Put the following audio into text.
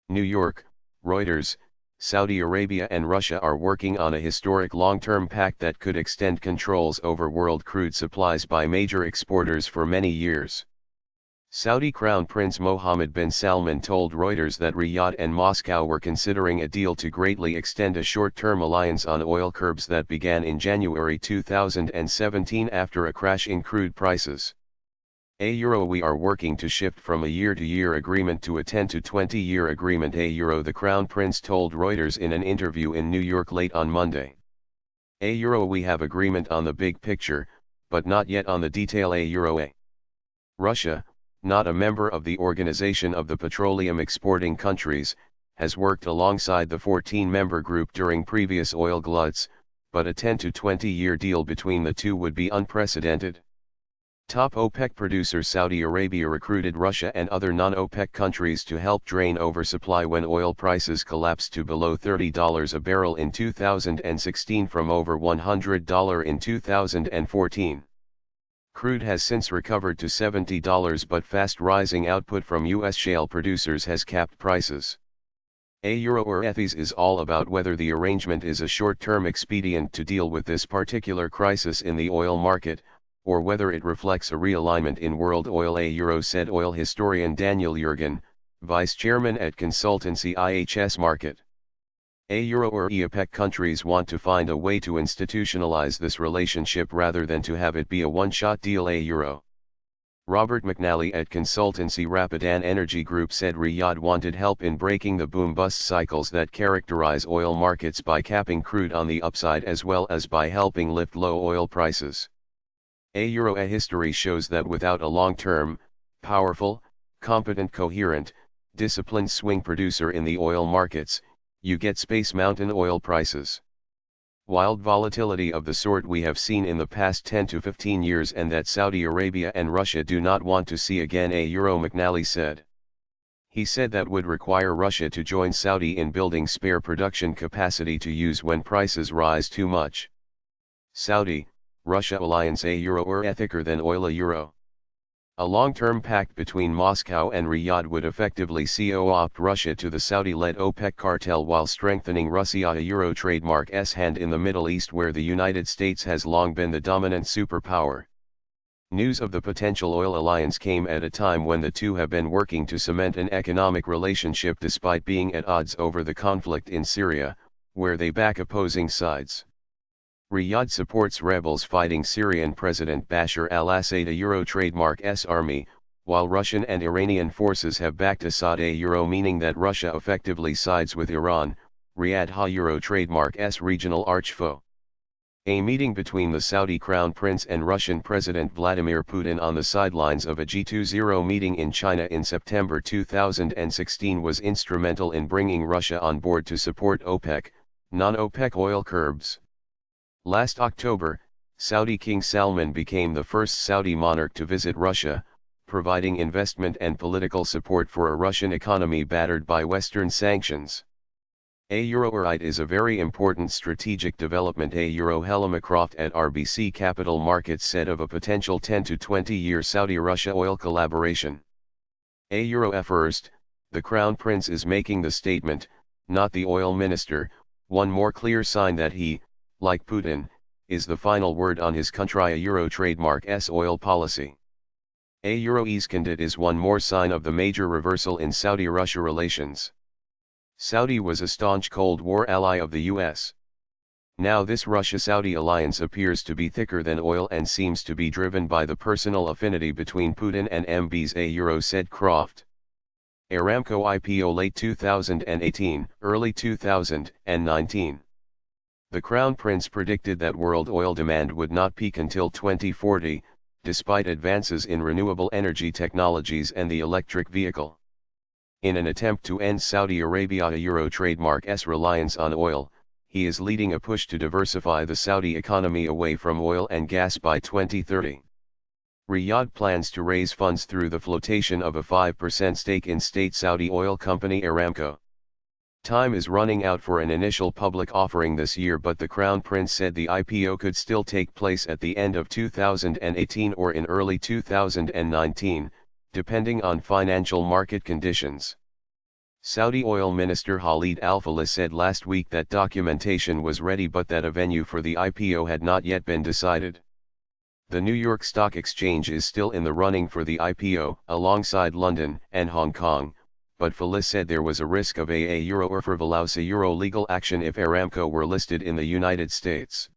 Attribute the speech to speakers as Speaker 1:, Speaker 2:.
Speaker 1: New York, Reuters. Saudi Arabia and Russia are working on a historic long-term pact that could extend controls over world crude supplies by major exporters for many years. Saudi Crown Prince Mohammed bin Salman told Reuters that Riyadh and Moscow were considering a deal to greatly extend a short-term alliance on oil curbs that began in January 2017 after a crash in crude prices. We are working to shift from a year-to-year agreement to a 10 to 20-year agreement, the Crown Prince told Reuters in an interview in New York late on Monday. We have agreement on the big picture, but not yet on the detail. Russia, not a member of the Organization of the Petroleum Exporting Countries, has worked alongside the 14-member group during previous oil gluts, but a 10 to 20-year deal between the two would be unprecedented. Top OPEC producer Saudi Arabia recruited Russia and other non-OPEC countries to help drain oversupply when oil prices collapsed to below $30 a barrel in 2016 from over $100 in 2014. Crude has since recovered to $70, but fast rising output from U.S. shale producers has capped prices. Ethies is all about whether the arrangement is a short-term expedient to deal with this particular crisis in the oil market, or whether it reflects a realignment in world oil, said oil historian Daniel Yergin, vice chairman at consultancy IHS Markit. OPEC countries want to find a way to institutionalize this relationship rather than to have it be a one-shot deal. Robert McNally at consultancy Rapidan Energy Group said Riyadh wanted help in breaking the boom-bust cycles that characterize oil markets by capping crude on the upside as well as by helping lift low oil prices. A history shows that without a long-term, powerful, competent, coherent, disciplined swing producer in the oil markets, you get Space Mountain oil prices. Wild volatility of the sort we have seen in the past 10 to 15 years and that Saudi Arabia and Russia do not want to see again, McNally said. He said that would require Russia to join Saudi in building spare production capacity to use when prices rise too much. Saudi-Russia alliance are thicker than oil. A long-term pact between Moscow and Riyadh would effectively co-opt Russia to the Saudi-led OPEC cartel while strengthening Russia trademark's hand in the Middle East, where the United States has long been the dominant superpower. News of the potential oil alliance came at a time when the two have been working to cement an economic relationship despite being at odds over the conflict in Syria, where they back opposing sides. Riyadh supports rebels fighting Syrian President Bashar al-Assad trademark's army, while Russian and Iranian forces have backed Assad meaning that Russia effectively sides with Iran, Riyadh trademark's regional archfoe. A meeting between the Saudi Crown Prince and Russian President Vladimir Putin on the sidelines of a G20 meeting in China in September 2016 was instrumental in bringing Russia on board to support OPEC, non-OPEC oil curbs. Last October, Saudi King Salman became the first Saudi monarch to visit Russia, providing investment and political support for a Russian economy battered by Western sanctions. It is a very important strategic development, Helena Croft at RBC Capital Markets said of a potential 10 to 20-year Saudi-Russia oil collaboration. First, the Crown Prince is making the statement, not the oil minister, one more clear sign that he, like Putin, is the final word on his country trademark's oil policy. Iskandar is one more sign of the major reversal in Saudi-Russia relations. Saudi was a staunch Cold War ally of the US. Now this Russia-Saudi alliance appears to be thicker than oil and seems to be driven by the personal affinity between Putin and Mbs, said Croft. Aramco IPO late 2018, early 2019. The Crown Prince predicted that world oil demand would not peak until 2040, despite advances in renewable energy technologies and the electric vehicle. In an attempt to end Saudi Arabia trademark's reliance on oil, he is leading a push to diversify the Saudi economy away from oil and gas by 2030. Riyadh plans to raise funds through the flotation of a 5% stake in state Saudi oil company Aramco. Time is running out for an initial public offering this year, but the Crown Prince said the IPO could still take place at the end of 2018 or in early 2019, depending on financial market conditions. Saudi oil minister Khalid Al-Falih said last week that documentation was ready but that a venue for the IPO had not yet been decided. The New York Stock Exchange is still in the running for the IPO, alongside London and Hong Kong, but Falih said there was a risk of a euro or for Euro legal action if Aramco were listed in the United States.